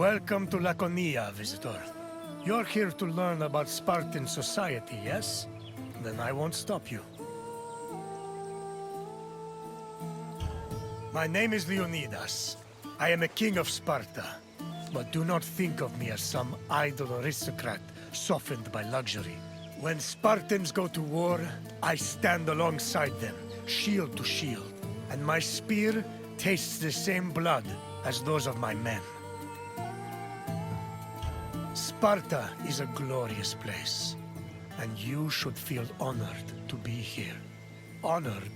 Welcome to Laconia, visitor. You're here to learn about Spartan society, yes? Then I won't stop you. My name is Leonidas. I am a king of Sparta. But do not think of me as some idle aristocrat softened by luxury. When Spartans go to war, I stand alongside them, shield to shield. And my spear tastes the same blood as those of my men. Sparta is a glorious place, and you should feel honored to be here. Honored,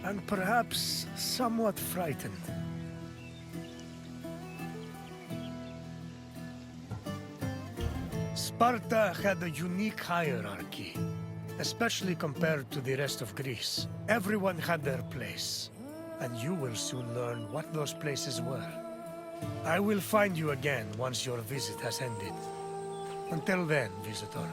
and perhaps somewhat frightened. Sparta had a unique hierarchy, especially compared to the rest of Greece. Everyone had their place, and you will soon learn what those places were. I will find you again once your visit has ended. Until then, visitor.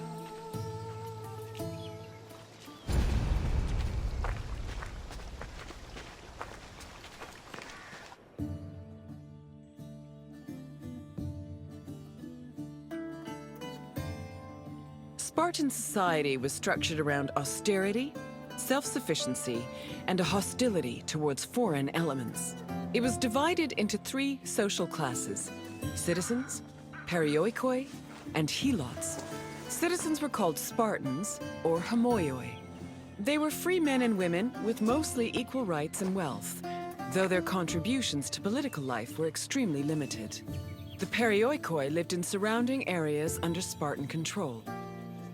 Spartan society was structured around austerity, self-sufficiency, and a hostility towards foreign elements. It was divided into three social classes: citizens, perioikoi, and helots. Citizens were called Spartans, or homoioi. They were free men and women with mostly equal rights and wealth, though their contributions to political life were extremely limited. The perioikoi lived in surrounding areas under Spartan control.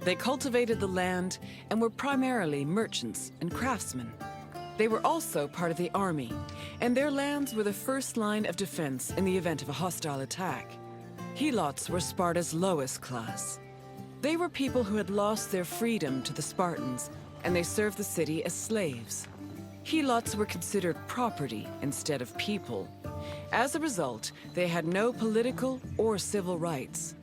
They cultivated the land and were primarily merchants and craftsmen. They were also part of the army, and their lands were the first line of defense in the event of a hostile attack. Helots were Sparta's lowest class. They were people who had lost their freedom to the Spartans, and they served the city as slaves. Helots were considered property instead of people. As a result, they had no political or civil rights.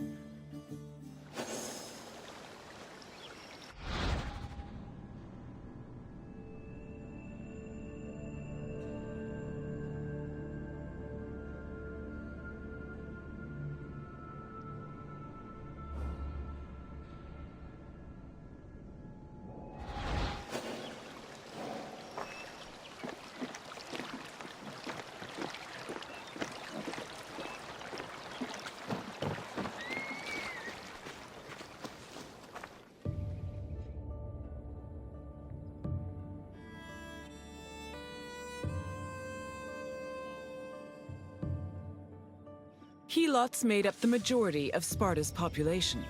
Helots made up the majority of Sparta's population.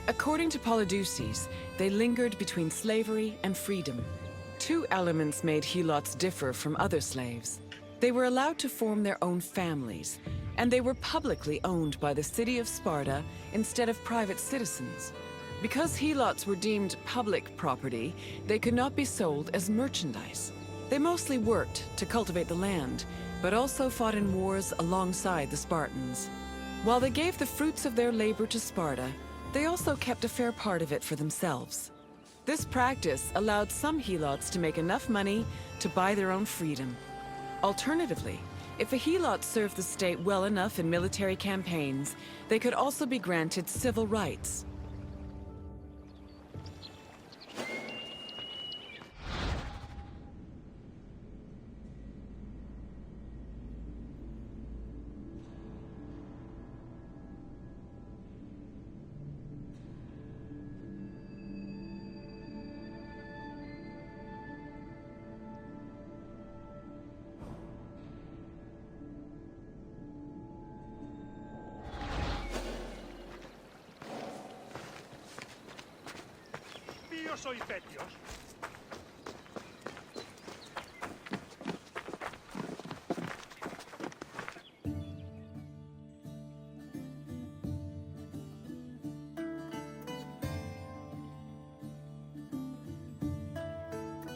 According to Polydeuces, they lingered between slavery and freedom. Two elements made Helots differ from other slaves. They were allowed to form their own families, and they were publicly owned by the city of Sparta instead of private citizens. Because Helots were deemed public property, they could not be sold as merchandise. They mostly worked to cultivate the land, but also fought in wars alongside the Spartans. While they gave the fruits of their labor to Sparta, they also kept a fair part of it for themselves. This practice allowed some Helots to make enough money to buy their own freedom. Alternatively, if a Helot served the state well enough in military campaigns, they could also be granted civil rights. Soy Petios.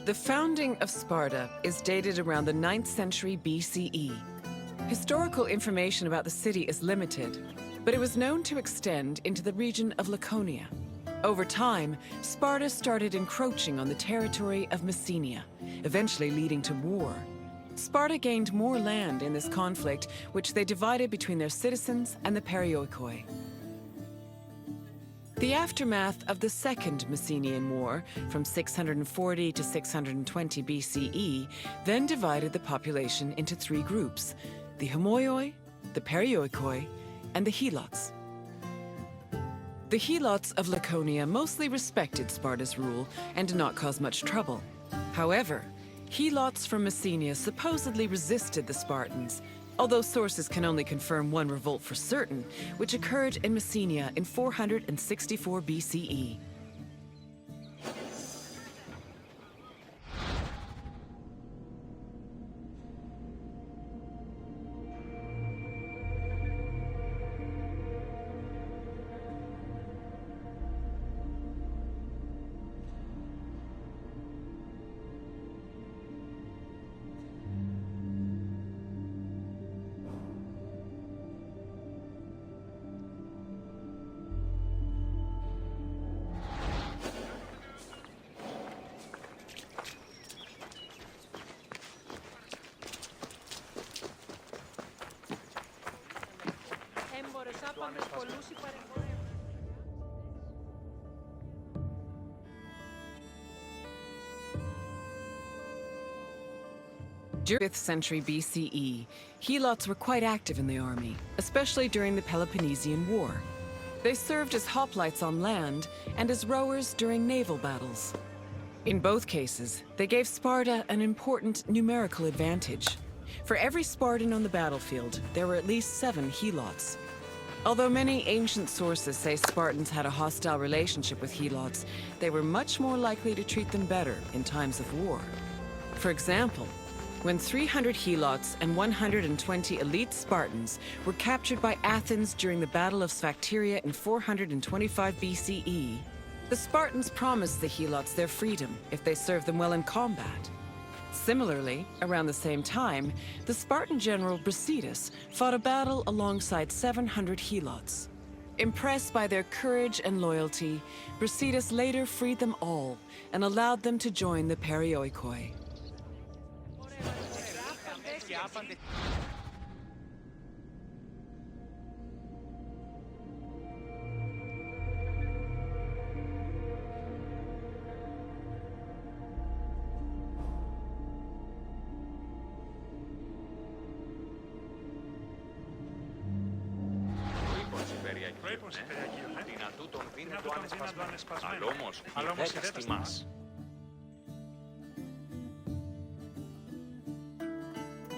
The founding of Sparta is dated around the 9th century BCE. Historical information about the city is limited, but it was known to extend into the region of Laconia. Over time, Sparta started encroaching on the territory of Messenia, eventually leading to war. Sparta gained more land in this conflict, which they divided between their citizens and the Perioikoi. The aftermath of the Second Messenian War, from 640 to 620 BCE, then divided the population into three groups: the Homoioi, the Perioikoi, and the Helots. The Helots of Laconia mostly respected Sparta's rule and did not cause much trouble. However, Helots from Messenia supposedly resisted the Spartans, although sources can only confirm one revolt for certain, which occurred in Messenia in 464 BCE. During the 5th century BCE, Helots were quite active in the army, especially during the Peloponnesian War. They served as hoplites on land and as rowers during naval battles. In both cases, they gave Sparta an important numerical advantage. For every Spartan on the battlefield, there were at least 7 Helots. Although many ancient sources say Spartans had a hostile relationship with Helots, they were much more likely to treat them better in times of war. For example, when 300 Helots and 120 elite Spartans were captured by Athens during the Battle of Sphacteria in 425 BCE, the Spartans promised the Helots their freedom if they served them well in combat. Similarly, around the same time, the Spartan general Brasidas fought a battle alongside 700 Helots. Impressed by their courage and loyalty, Brasidas later freed them all and allowed them to join the Perioikoi.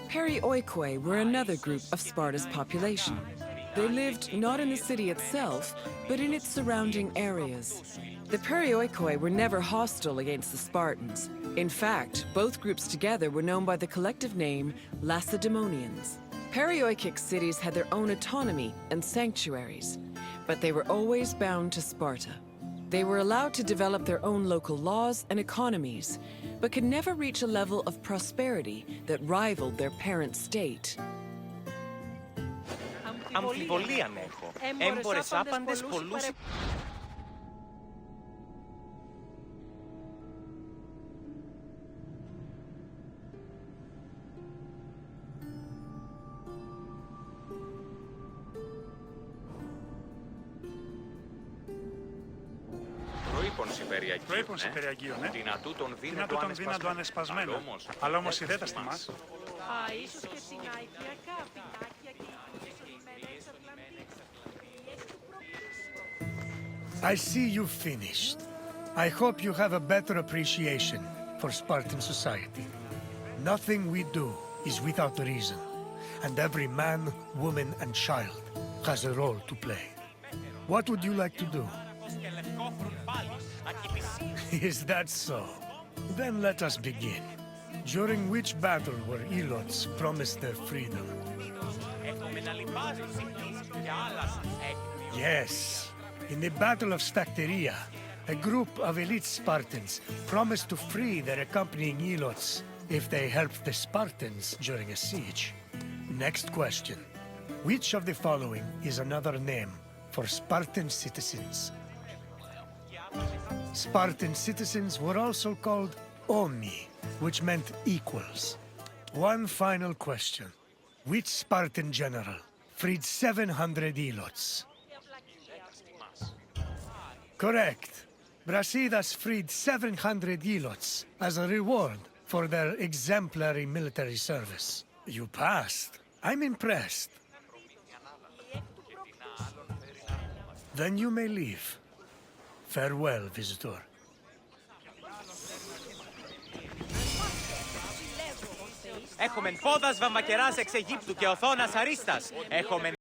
Perioikoi were another group of Sparta's population. They lived not in the city itself, but in its surrounding areas. The Perioikoi were never hostile against the Spartans. In fact, both groups together were known by the collective name Lacedaemonians. Perioikic cities had their own autonomy and sanctuaries, but they were always bound to Sparta. They were allowed to develop their own local laws and economies, but could never reach a level of prosperity that rivaled their parent state. Αμφιβολίαν έχω. Έμπορες άπαντες πολλούς... Προείπων Σιπεριακίων, δυνατού τον δύνατο ανεσπασμένο. Αλλά όμως ιδέτας τιμάς. Ίσως και συναϊκιακά πινάκια και οι εξατλαντικές. I see you finished. I hope you have a better appreciation for Spartan society. Nothing we do is without reason, and every man, woman, and child has a role to play. What would you like to do? Is that so? Then let us begin. During which battle were Helots promised their freedom? Yes, in the Battle of Sphacteria, a group of elite Spartans promised to free their accompanying Helots if they helped the Spartans during a siege. Next question. Which of the following is another name for Spartan citizens? Spartan citizens were also called Omni, which meant equals. One final question. Which Spartan general freed 700 helots? Correct. Brasidas freed 700 helots as a reward for their exemplary military service. You passed. I'm impressed. Then you may leave. Farewell, visitor. Έχομεν πόδας βαμβακεράς εξ Αιγύπτου και οθόνας αρίστας. Έχομεν